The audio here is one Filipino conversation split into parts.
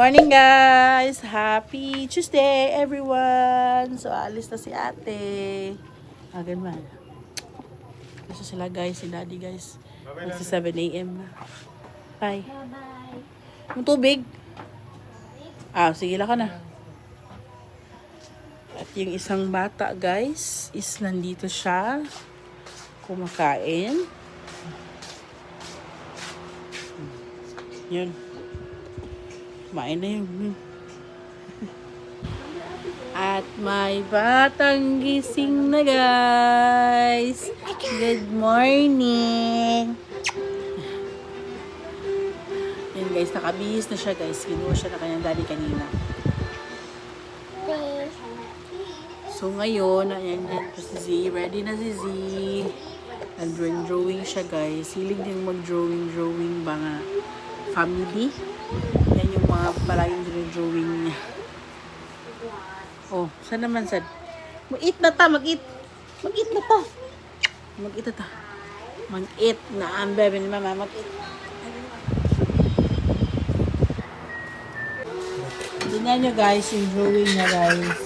morning guys! Happy Tuesday everyone! So alis na si ate. Ganun. Kasi sila guys, si daddy guys. Magsi 7 a.m. na. Bye. Bye-bye. Yung tubig? Sige lang ka na. At yung isang bata guys, is nandito siya. Kumakain. Yun. Kumain na yun. At may batang gising na guys. Good morning. Yan guys, nakabihis na siya guys. Ginuha siya na kanyang daddy kanina. So ngayon, ayan yan po si Z. Ready na si Z. Nag-drawing siya guys. Hilig din mag-drawing mga family. Yan yung mga palayong drawing niya. Oh, saan naman sad? Mag-eat na ta, mag-eat. Mag-eat na ta. Mag-eat na ta. Mag-eat na ang bebe ni mama, mag-eat. Tingnan nyo guys, yung drawing niya guys.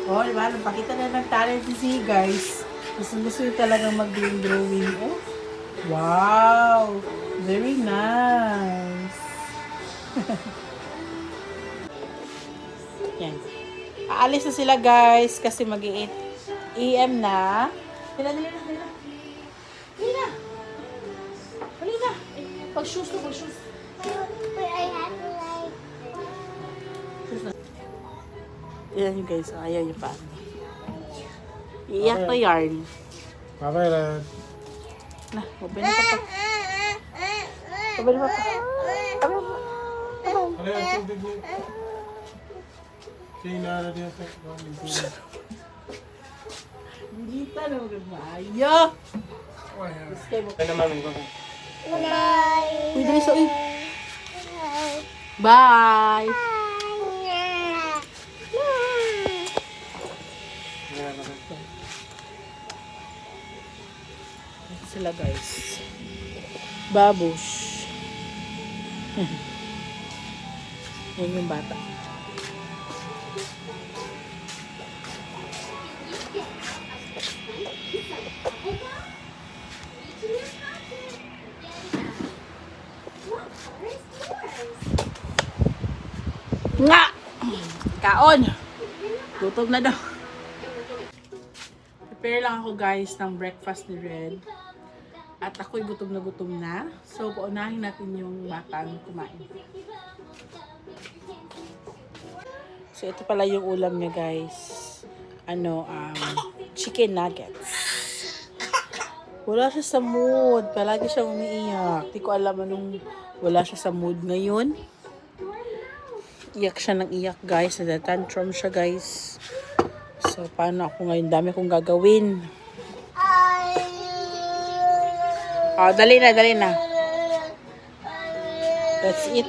Oh, diba? Napakita na ng talent si Z guys. Gusto nyo talagang mag-drawing. Oh, wow! Very nice. Yan. Aalis na sila guys kasi mag-8 AM na. Dali na. Pag-shoes to, pag-shoes. But I had to like... Yan yung guys, ayaw yung pa. Iiyak na yarn. Bye-bye, lad. Na, mabay na papa. Mabay na papa. Ano yung tubig niyo? Siya inaala din sa lingkuran. Hindi pa na mag-maayo. Ano naman ko? Bye. Uy, dali sa uy. Bye. Ito sila guys. Babush. Yan yung bata. Nga! Kaon! Gutom na daw. Prepare lang ako guys ng breakfast ni Red. At ako'y gutom na. So, paunahin natin yung batang kumain. So, ito pala yung ulam niya guys. Chicken nuggets. Wala siya sa mood. Palagi siyang umiiyak. Di ko alam anong wala siya sa mood ngayon. Iyak siya ng iyak guys. Nada-tantrum siya guys. So, paano ako ngayon? Dami kong gagawin. Oh, dali na. Let's eat.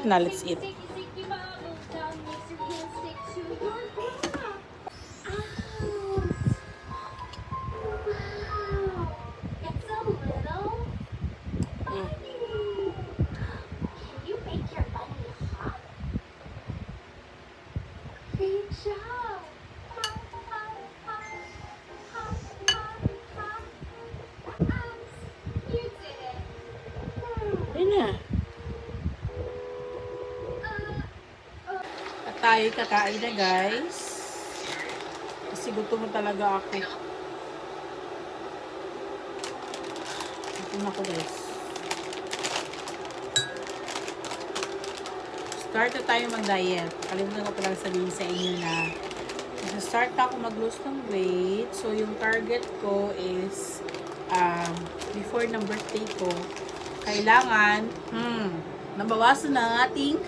At tayo kakain na guys. Kasi gutom talaga ako. Gutom ako guys. Start na tayo mag-diet. Kalimutan ko palang sabihin sa inyo na start ako mag-lose ng weight. So yung target ko is before ng birthday ko, kailangan nabawasan na ang ating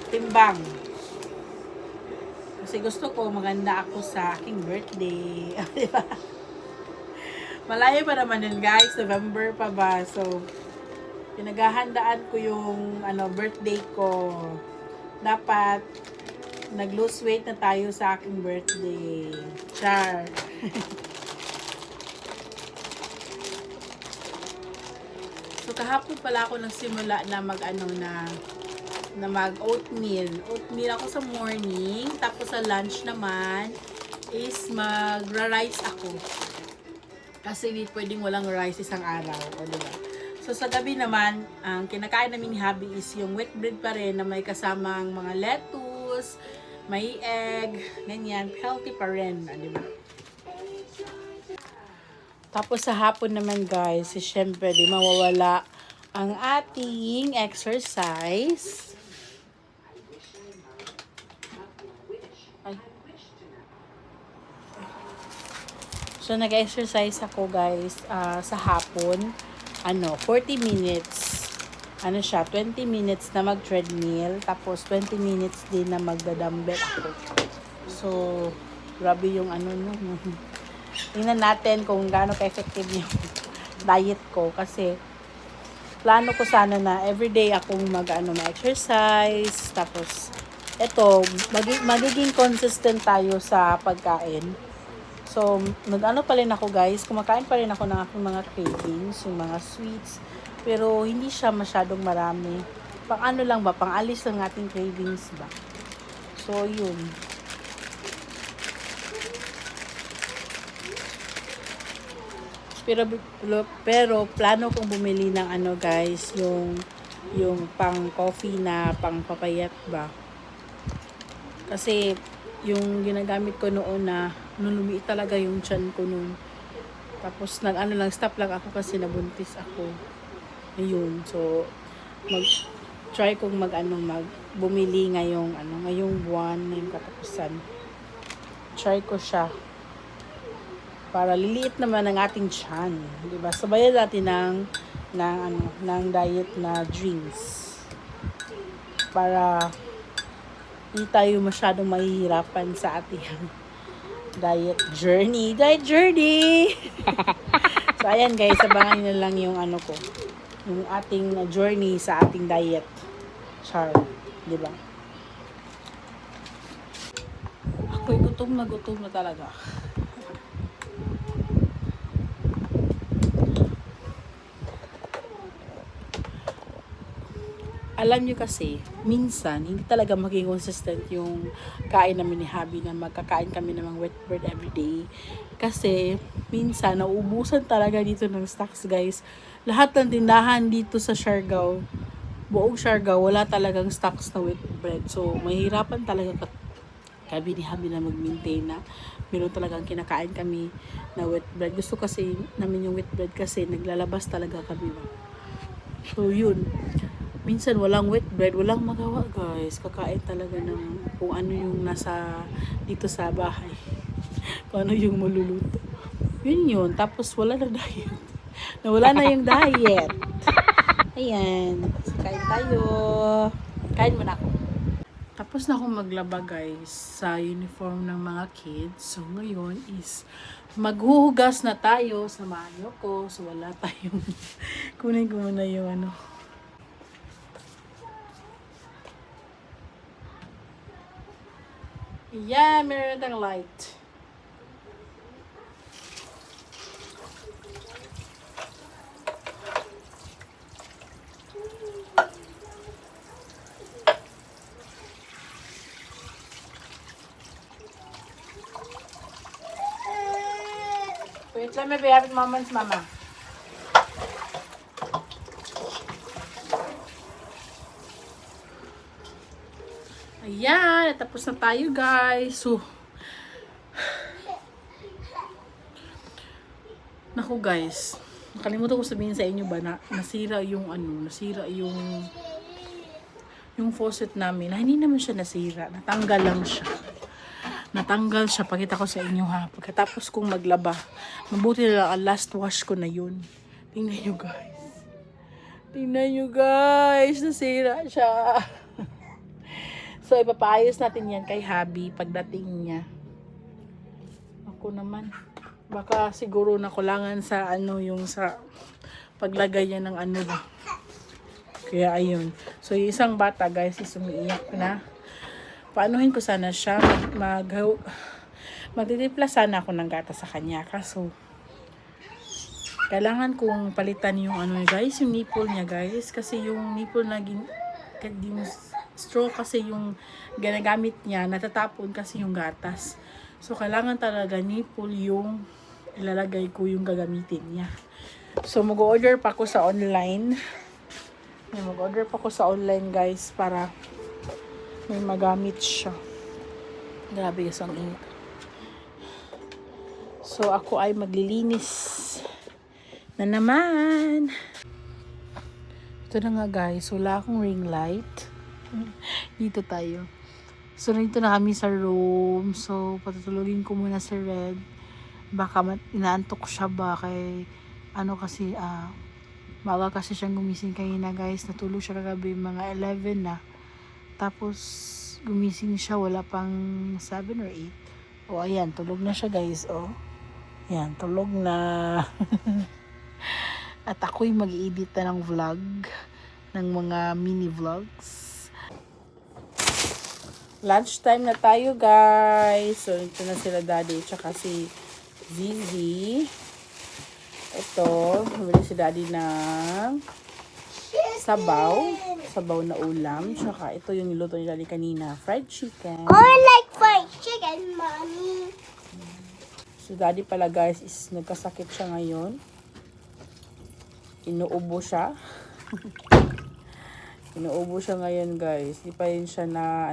timbang. Kasi gusto ko maganda ako sa aking birthday. Diba? Malayo pa naman yun guys. November pa ba? So, pinaghahandaan ko yung birthday ko. Dapat nag-lose weight na tayo sa aking birthday. Char. So, kahapon pala ako nagsimula na mag oatmeal. Oatmeal ako sa morning, tapos sa lunch naman is magra-rice ako. Kasi hindi pwedeng walang rice isang araw, o diba? So sa gabi naman, ang kinakain namin ni Habi is yung wheat bread pa rin na may kasamang mga lettuce, may egg, ganyan, healthy pa rin, diba? Tapos sa hapon naman guys, syempre di mawawala ang ating exercise. Ay. So nag-exercise ako guys sa hapon. 40 minutes. 20 minutes na mag-treadmill. Tapos 20 minutes din na magda-dumbbell ako. So, grabe yung no. Tingnan natin kung gaano ka-effective yung diet ko. Kasi, plano ko sana na everyday akong ma-exercise. Tapos, eto, magiging consistent tayo sa pagkain. So, pa rin ako guys. Kumakain pa rin ako ng aking mga cravings, yung mga sweets. Pero, hindi siya masyadong marami. Lang ba? Pang-alis ng ating cravings ba? So, yun. Pero plano kong bumili ng guys, yung pang coffee na pang papayat ba. Kasi yung ginagamit ko noon na lumiit talaga yung tiyan ko noon. Tapos stop lang ako kasi nabuntis ako. Ayun. So try kong bumili ngayong buwan, ngayong katapusan. Try ko siya. Para liliit naman ang ating tiyan, 'di ba? Sabayan natin ng diet na drinks. Para hindi tayo masyadong mahihirapan sa ating diet journey. So ayan guys, abangan niyo lang yung yung ating journey sa ating diet. Char, 'di ba? Ako'y gutom na talaga. Alam nyo kasi, minsan, hindi talaga maging consistent yung kain namin ni Habi na magkakain kami ng mga wheat bread everyday. Kasi, minsan, nauubusan talaga dito ng stocks, guys. Lahat ng tindahan dito sa Siargao, buong Siargao, wala talagang stocks na wheat bread. So, mahirapan talaga kami ni Habi na mag-maintain na meron talagang kinakain kami na wheat bread. Gusto kasi namin yung wheat bread kasi naglalabas talaga kami. So, yun. Minsan walang wheat bread, walang magawa guys. Kakain talaga ng kung ano yung nasa dito sa bahay. Kung ano yung maluluto. Yun. Tapos wala na diet. Nawala na yung diet. Ayan. Kain tayo. Kain muna ako. Tapos na akong maglaba guys sa uniform ng mga kids. So ngayon is maghuhugas na tayo. Samahan niyo ko. So wala tayong kunin ko muna yung Yeah, meron ng light. Wait, let me be having moments, mama. Ayan, tapos na tayo guys. So, naku guys, nakalimutan ko sabihin sa inyo ba na nasira yung faucet namin. Hindi naman siya nasira, natanggal lang siya. Natanggal siya, pakita ko sa inyo ha. Pagkatapos kong maglaba, mabuti na lang, last wash ko na yun. Tingnan nyo guys, nasira siya. So, ipapaayos natin yan kay Habi pagdating niya. Ako naman. Baka siguro nakulangan sa yung sa paglagay niya ng ba. Kaya ayun. So, yung isang bata guys is umiiyak na. Paanuhin ko sana siya. Magtitipla sana ako ng gata sa kanya. Kaso, kailangan kong palitan yung ano niya guys, yung nipple niya guys. Kasi yung nipple na yung straw kasi yung ginagamit niya, natatapon kasi yung gatas. So, kailangan talaga nipple yung ilalagay ko yung gagamitin niya. So, mag-order pa ako sa online. Mag-order pa ako sa online guys para may magamit siya. Grabe guys ang init. So, ako ay maglilinis na naman. Ito na nga guys, wala akong ring light. Dito tayo. So, nandito na kami sa room. So, patutulogin ko muna si Red. Baka inaantok siya ba kay kasi, maaga kasi siyang gumising kanina guys. Natulog siya kagabi mga 11 na. Tapos, gumising siya, wala pang 7 or 8. O, ayan, tulog na siya guys, oh. Ayan, tulog na. At ako'y mag-edit na ng vlog, ng mga mini vlogs. Lunchtime na tayo guys. So, ito na sila daddy, tsaka si Zizi. Ito, bumili si daddy ng sabaw na ulam. Tsaka ito yung niluto ni daddy kanina, fried chicken. Oh, I like fried chicken, mommy. Si daddy pala guys is nagkasakit siya ngayon. Inuubo siya. Inuubo siya ngayon guys. Hindi pa rin siya na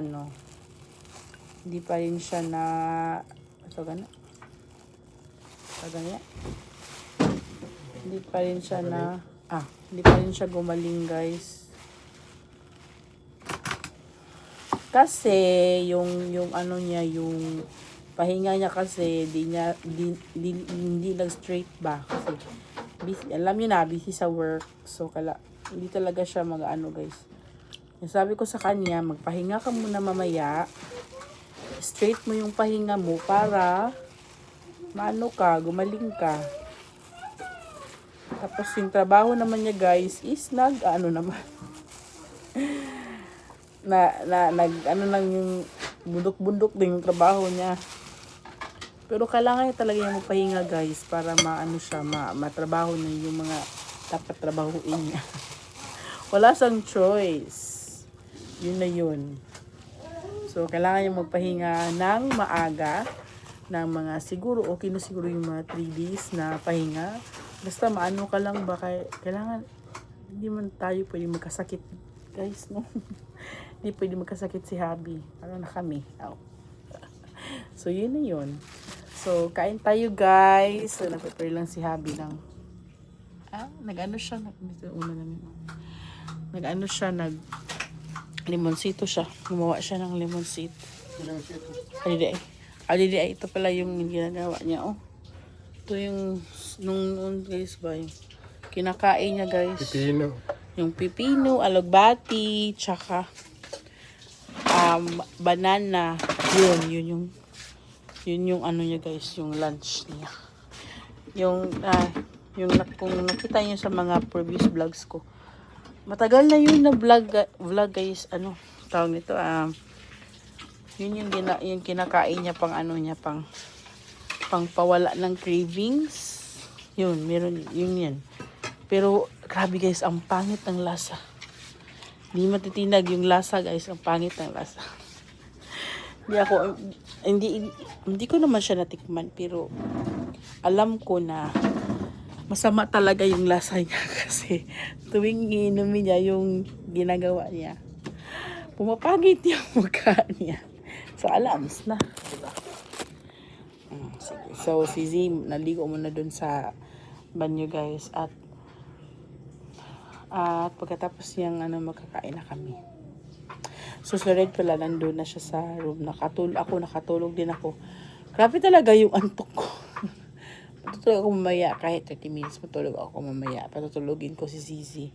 hindi pa rin siya na hindi pa rin siya na hindi pa rin siya gumaling guys. Kasi yung niya, yung pahinga niya kasi hindi nag-straight ba kasi busy, alam niyo na, busy sa work. So hindi talaga siya guys. Yung sabi ko sa kanya, magpahinga ka muna mamaya. Straight mo yung pahinga mo para gumaling ka. Tapos yung trabaho naman niya guys is naman. Lang yung bundok-bundok din yung trabaho niya. Pero kailangan niya talaga yung magpahinga guys para matrabaho na yung mga dapat trabahuin niya. Wala sang choice. Yun na yun. So, kailangan niya magpahinga ng maaga ng mga siguro yung mga 3 days na pahinga. Basta ka lang ba kailangan hindi man tayo pwede magkasakit guys, no? Hindi pwede magkasakit si Habi. Ano na kami. So, yun na yun. So, kain tayo guys. So, nag-prepare lang si Habi ng limonsito siya. Gumawa siya ng limonsito. Ito pala yung ginagawa niya, oh. Ito yung nung guys ba yung kinakain niya guys. Pipino. Yung pipino, alugbati, tsaka banana. Yun yung niya guys, yung lunch niya. Kung nakita niyo sa mga previous vlogs ko, matagal na yun na vlog guys, tawag nito, yun yung kinakain niya pang pawala ng cravings. Meron yun. Pero grabe guys, ang pangit ng lasa. Hindi matitinag yung lasa guys, ang pangit ng lasa. Hindi ko naman siya natikman, pero alam ko na masama talaga yung lasa niya kasi tuwing iinumin niya yung ginagawa niya, pumapagit yung mukha niya. So, alams na. Diba? Sige. So, si Zim, naligo muna dun sa banyo guys. At pagkatapos niyang magkakain na kami. So, si Red pala, nandun na siya sa room. Nakatulog din ako. Grabe talaga yung antok ko. Patutulog ako mamaya. Kahit 30 minutes, matulog ako mamaya. Patutulogin ko si Zizi.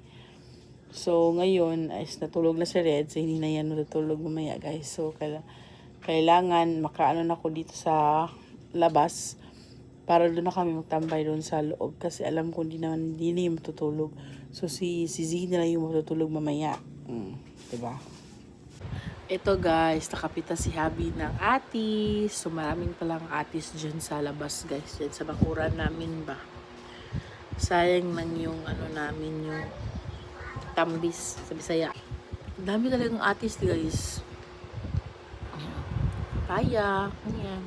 So, ngayon, natulog na si Red. So, hindi na yan matutulog mamaya, guys. So, kailangan makaano na ako dito sa labas. Para doon na kami magtambay doon sa loob. Kasi alam ko hindi na yung matutulog. So, si Zizi na lang yung matutulog mamaya. Diba? Ito guys, nakapita si Habi ng atis. So maraming palang atis dyan sa labas guys. Dyan sa bakuran namin ba. Sayang man yung ano namin, yung tambis sa Bisaya. Ang dami talagang atis, guys. Paya, ano yan.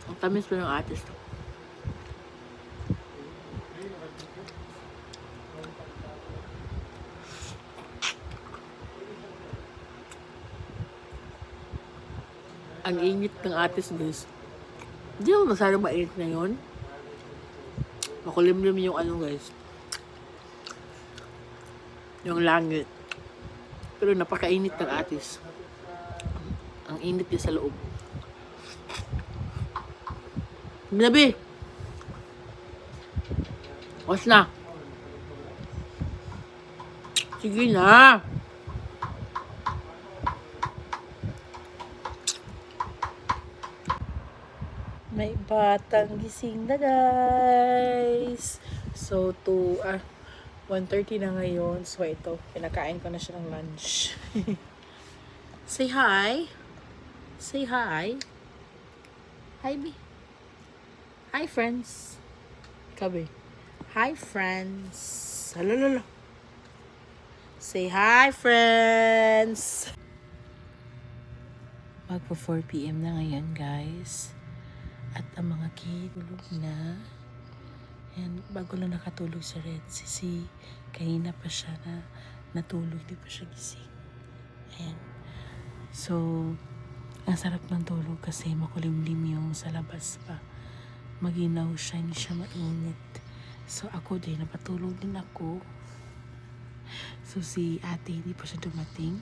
Ang tamis pa ng atis. Ang init ng atis, guys. Hindi mo masyadong mainit ngayon. Makulimlim yung ano, guys. Yung langit. Pero napakainit ng atis. Ang init niya sa loob. Binabi! Wash na! Sige na! May batang gising na, guys. So, 1:30 na ngayon. So, ito. Pinakain ko na siya ng lunch. Say hi. Say hi. Hi, B. Hi, friends. Kabe. Hi, friends. Hello, lolo. Say hi, friends. Magpo 4 p.m. na ngayon, guys. At ang mga kid, tulog na. And bago lang nakatulog si Red, si kanina pa siya na natulog, di pa siya gising. Ayan. So, ang sarap ng tulog kasi makulimlim yung sa labas pa. Maginaw siya, hindi siya mainit. So, ako din, napatulog din ako. So, si ate, hindi pa siya dumating.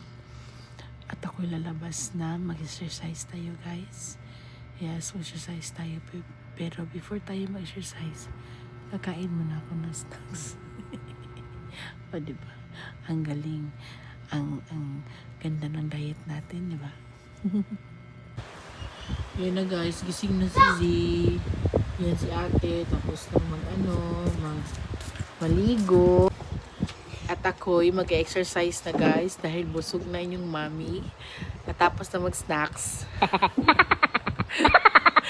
At ako'y lalabas na, mag-exercise tayo, guys. Yes, mag-exercise tayo. Pero before tayo mag-exercise, kakain muna ako ng snacks. O, diba? Ang galing. Ang ganda ng diet natin, diba? Yan na, guys. Gising na si Z. Yan si ate. Tapos na maligo. At ako'y mag-exercise na, guys. Dahil busog na yung mami. Natapos na mag-snacks.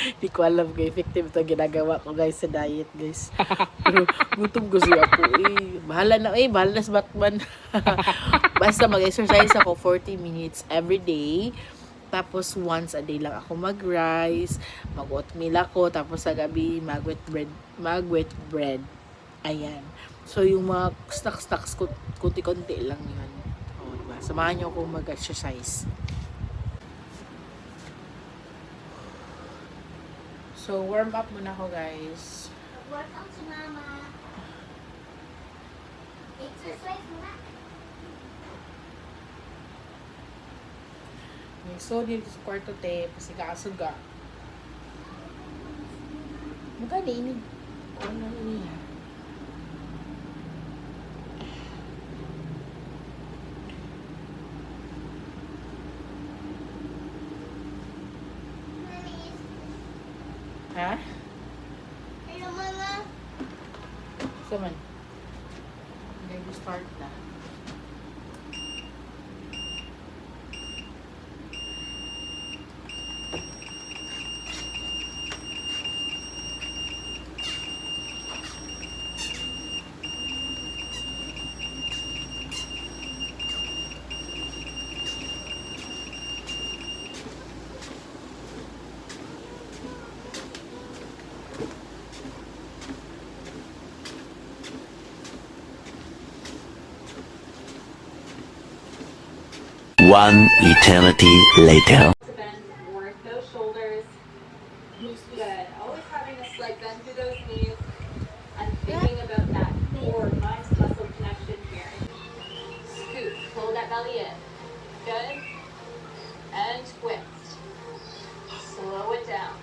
Hindi ko alam kung effective ito ginagawa ko, guys, sa diet, guys. Pero gutom ko siya ako. Bahala na si Batman. Basta mag-exercise ako 40 minutes every day. Tapos once a day lang ako mag-rice, mag-oatmeal ako, tapos sa gabi mag-wheat bread. Ayan. So yung mga snacks kunti-kunti lang yun. O, diba? Samahan niyo ako mag-exercise. So, warm up muna ako, guys. Workout si Mama. Exercise muna. So, dito sa kwarto, te, pasiga-asuga. Magkano ini? Ano ini? Ha? Hello, Mama. Saman. Maybe start na. One eternity later. To bend, work those shoulders. Good. Always having a slight bend through those knees and thinking about that core mind-muscle connection here. Scoot. Pull that belly in. Good. And twist. Slow it down.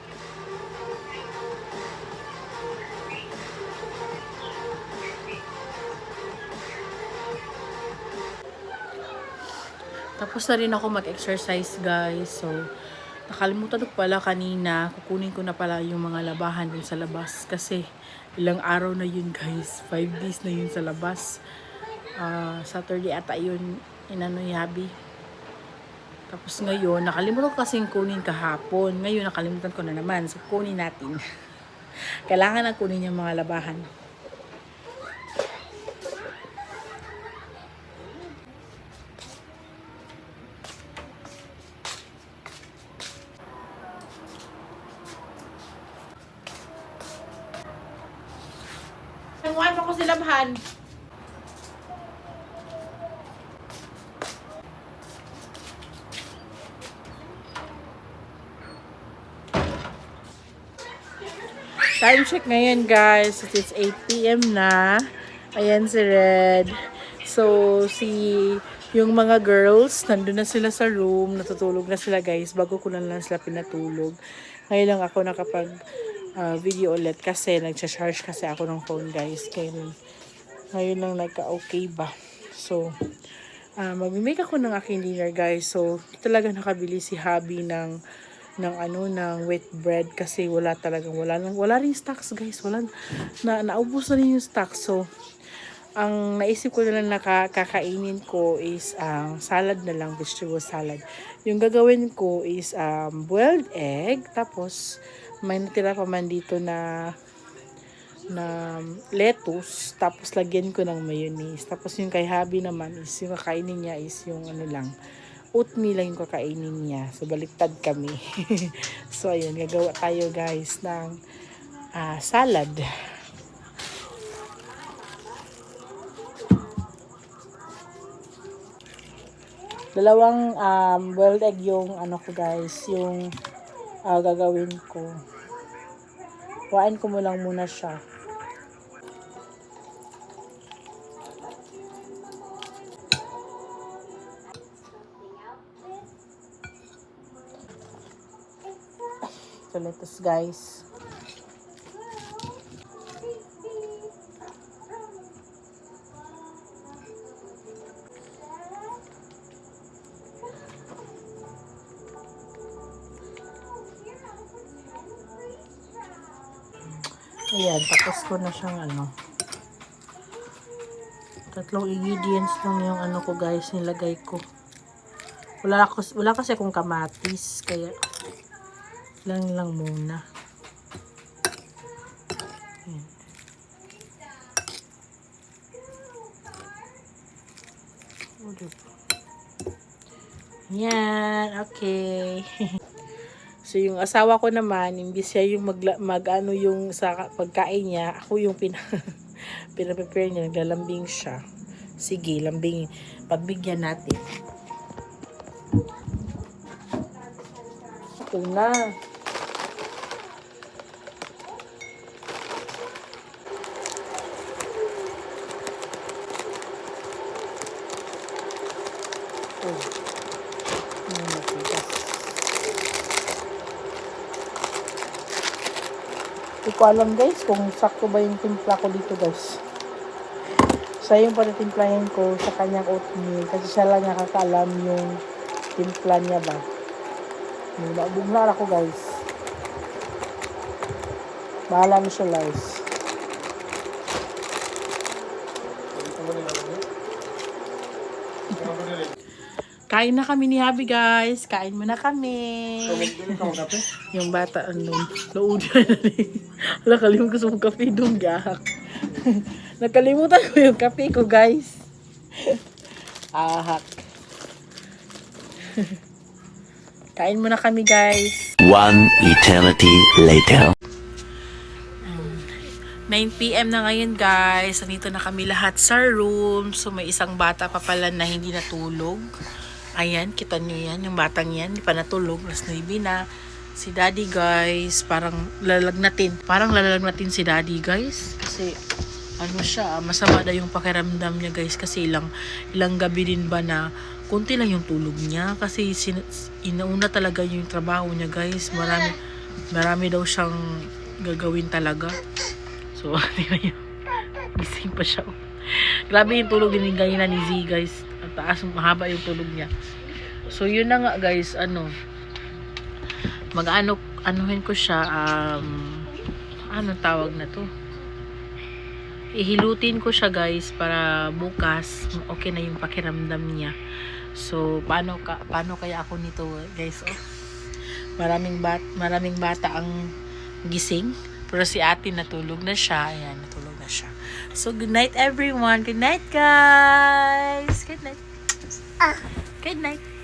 Tapos na rin ako mag-exercise, guys. So, nakalimutan ko pala kanina. Kukunin ko na pala yung mga labahan dun sa labas. Kasi, ilang araw na yun, guys. 5 days na yun sa labas. Saturday ata yun, inano yabi. Tapos ngayon, nakalimutan ko kasing kunin kahapon. Ngayon, nakalimutan ko na naman. So, kunin natin. Kailangan na kunin yung mga labahan. Tanguan mo ko si Labhan. Time check ngayon guys. It's 8 PM na. Ayan si Red. So, yung mga girls, nandun na sila sa room. Natutulog na sila guys. Bago ko na lang sila pinatulog. Ngayon lang ako nakapag video ulit kasi nag-charge kasi ako ng phone guys. Kaya ngayon lang nagka-okay ba. So, mag-make ako ng aking dinner guys. So, talaga nakabili si Habi ng wheat bread kasi wala rin stocks guys. Naubos na rin yung stocks. So, ang naisip ko na lang kakainin ko is salad na lang, vegetable salad. Yung gagawin ko is boiled egg, tapos may natira pa man dito na lettuce, tapos lagyan ko ng mayonnaise. Tapos yung kay Habi naman is yung kakainin niya is yung oatmeal lang yung kakainin niya. So baliktad kami. So ayun, gagawa tayo guys ng salad. Dalawang boiled egg yung ko guys, yung gagawin ko. Kuhain ko mo lang muna siya. So lettuce guys. Ayan, tapos ko na siyang tatlong ingredients lang yung ko guys, nilagay ko. Wala kasi akong kamatis, kaya lang muna. Ayan. Yan, okay. So, yung asawa ko naman, imbis siya yung yung sa pagkain niya, ako yung pinaprepare niya, naglalambing siya. Sige, lambing. Pagbigyan natin. Ito na. Hindi ko alam guys kung sakto ba yung timpla ko dito guys. Siya yung patatimplahin ko sa kanyang oatmeal kasi siya lang nakakaalam yung timpla niya ba. Bumlar ako guys. Bahala na siya guys. Kain na kami ni Habi guys. Kain mo na kami. Yung bata load na rin. Wala, kalimutan ko sa kape doon gahak. Nakalimutan ko yung kape ko guys. Ahak. Kain mo na kami guys. 1 eternity later. 9 PM na ngayon guys. Nandito na kami lahat sa room. So may isang bata pa pala na hindi natulog. Ayan, kita nyo yan. Yung batang yan, hindi pa natulog. Las 9 na. Si daddy guys, parang lalagnatin. Parang lalagnatin si daddy guys. Kasi siya, masama na yung pakiramdam niya guys. Kasi ilang gabi din ba na konti lang yung tulog niya. Kasi inauna talaga yung trabaho niya guys. Marami daw siyang gagawin talaga. So, tingnan nyo. Gising pa siya. Grabe yung tulog din ganyan ni Z guys. Ang taas, mahaba yung tulog niya. So, yun na nga guys. Anuhin ko siya. Anong tawag na to? Ihilutin ko siya guys para bukas okay na yung pakiramdam niya. So, paano kaya ako nito guys? Maraming bata ang gising. Pero si ate natulog na siya. Ayan, natulog na siya. So, good night everyone. Good night, guys. Good night. Good night.